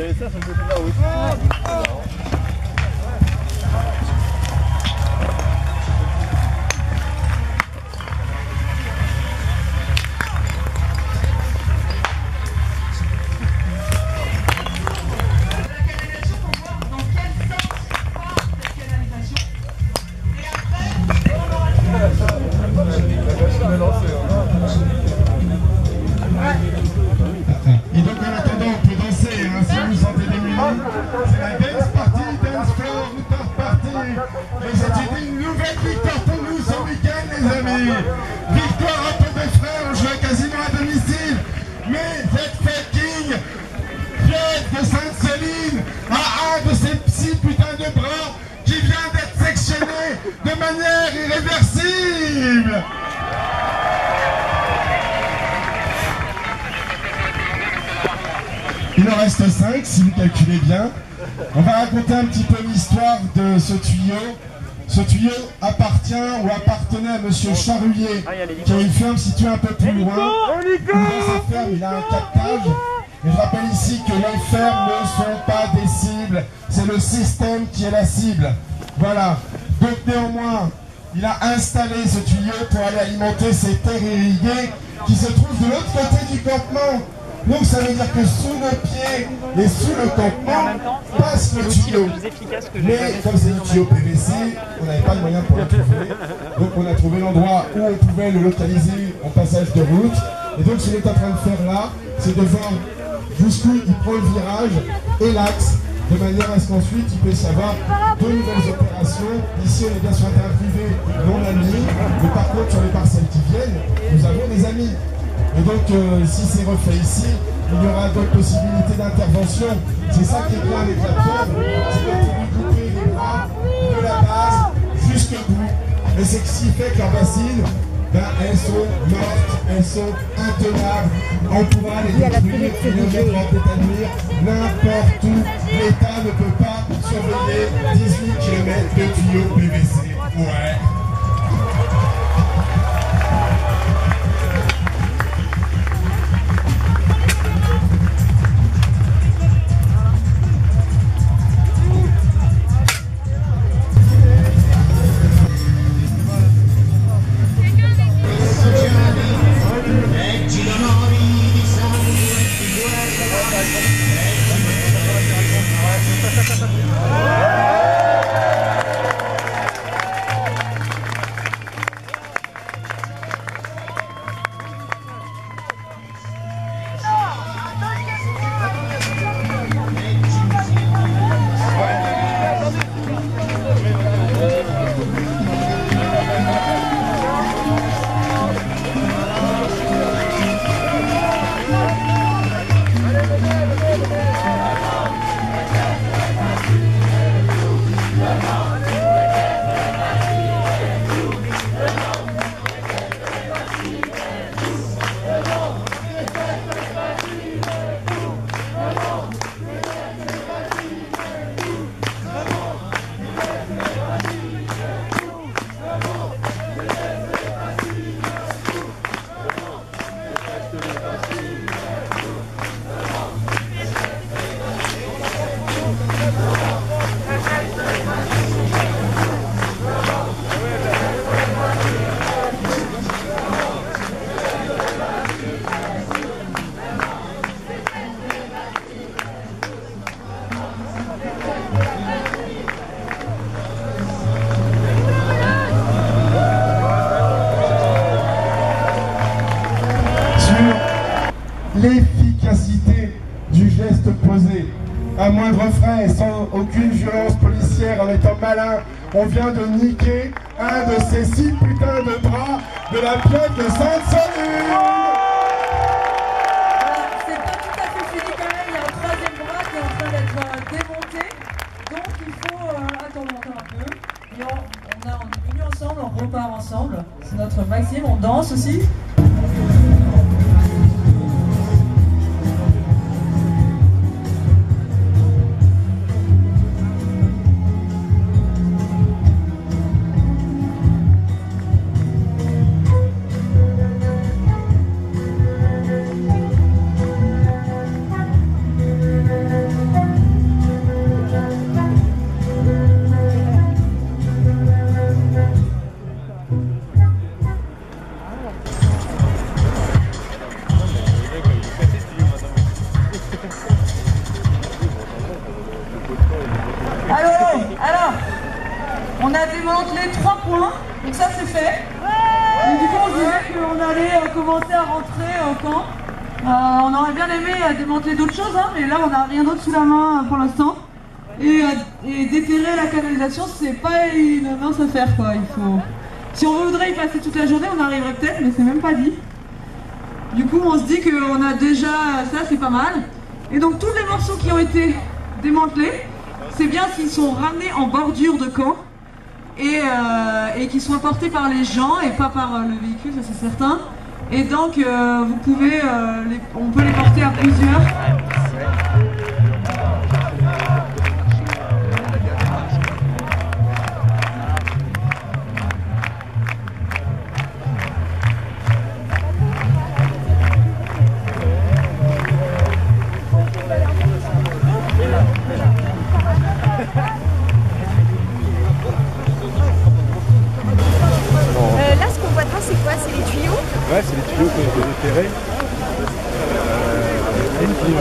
Et ça me fait là aussi. Et donc en attendant, on peut danser, hein, si vous vous sentez démunis. C'est la dance party, dance floor, retard party. Et c'est une nouvelle victoire pour nous ce week-end, les amis. Victoire un peu des frères, on joue quasiment à domicile. Mais cette fucking pièce de Sainte-Soline a un de ces petits putains de bras qui vient d'être sectionné de manière irréversible. Il en reste 5 si vous calculez bien. On va raconter un petit peu l'histoire de ce tuyau. Ce tuyau appartient ou appartenait à monsieur Charruyer, qui a une ferme située un peu plus loin. Dans sa ferme, il a un captage. Et je rappelle ici que les fermes ne sont pas des cibles, c'est le système qui est la cible. Voilà. Donc néanmoins, il a installé ce tuyau pour aller alimenter ses terres irriguées qui se trouvent de l'autre côté du campement. Donc ça veut dire que sous le pied et sous le campement passe le tuyau. Mais comme c'est un tuyau PVC, on n'avait pas de moyen pour le trouver. Donc on a trouvé l'endroit où on pouvait le localiser en passage de route. Et donc ce qu'il est en train de faire là, c'est de voir jusqu'où il prend le virage et l'axe, de manière à ce qu'ensuite il puisse avoir de nouvelles opérations. Ici on est bien sur un terrain privé non ami, mais par contre sur les parcelles qui viennent, nous avons des amis. Et donc, si c'est refait ici, il y aura d'autres possibilités d'intervention. C'est ça qui est bien avec la pierre, c'est qu'on peut lui couper les bras de la base jusqu'au bout. Et c'est ce qui fait que leurs bassines, ben, elles sont mortes, elles sont intenables. On pourra les détruire et les mettre en état de nuire n'importe où. L'État ne peut pas surveiller 18 km de tuyaux PVC. Ouais. L'efficacité du geste posé à moindre frais, sans aucune violence policière, en étant malin, on vient de niquer un de ces 6 putains de bras de la pièce de Sainte-Soline. C'est pas tout à fait fini quand même, il y a un troisième bras qui est en train d'être démonté, donc il faut attendre encore un peu, et on est unis ensemble, on repart ensemble, c'est notre maximum, on danse aussi. On a démantelé 3 points, donc ça c'est fait. Et du coup on se disait qu'on allait commencer à rentrer au camp. On aurait bien aimé démanteler d'autres choses, hein, mais là on n'a rien d'autre sous la main pour l'instant. Et déterrer la canalisation, c'est pas une mince affaire quoi. Si on voudrait y passer toute la journée, on arriverait peut-être, mais c'est même pas dit. Du coup on se dit qu'on a déjà ça, c'est pas mal. Et donc tous les morceaux qui ont été démantelés, c'est bien s'ils sont ramenés en bordure de camp et qu'ils soient portés par les gens et pas par le véhicule, ça c'est certain. Et donc vous pouvez, on peut les porter à plusieurs. Là, ce qu'on voit devant, c'est quoi? C'est les tuyaux? Ouais, c'est les tuyaux qui ont été déterrés. Et qui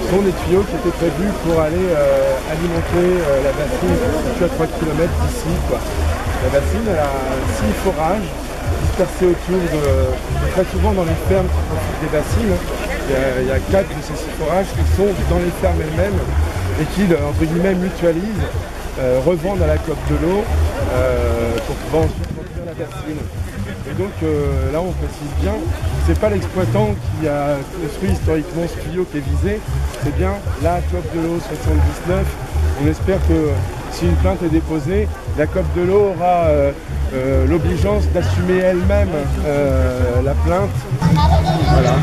sont des tuyaux qui étaient prévus pour aller alimenter la bassine située à 3 km d'ici. La bassine elle a 6 forages dispersés autour très souvent dans les fermes qui profitent des bassines. Il y a 4 de ces 6 forages qui sont dans les fermes elles-mêmes et qui, entre guillemets, mutualisent, revendent à la COP de l'eau pour pouvoir ensuite remplir la bassine. Et donc là on précise bien, c'est pas l'exploitant qui a construit historiquement ce tuyau qui est visé, c'est bien la COP de l'eau 79. On espère que si une plainte est déposée, la COP de l'eau aura l'obligeance d'assumer elle-même la plainte. Voilà.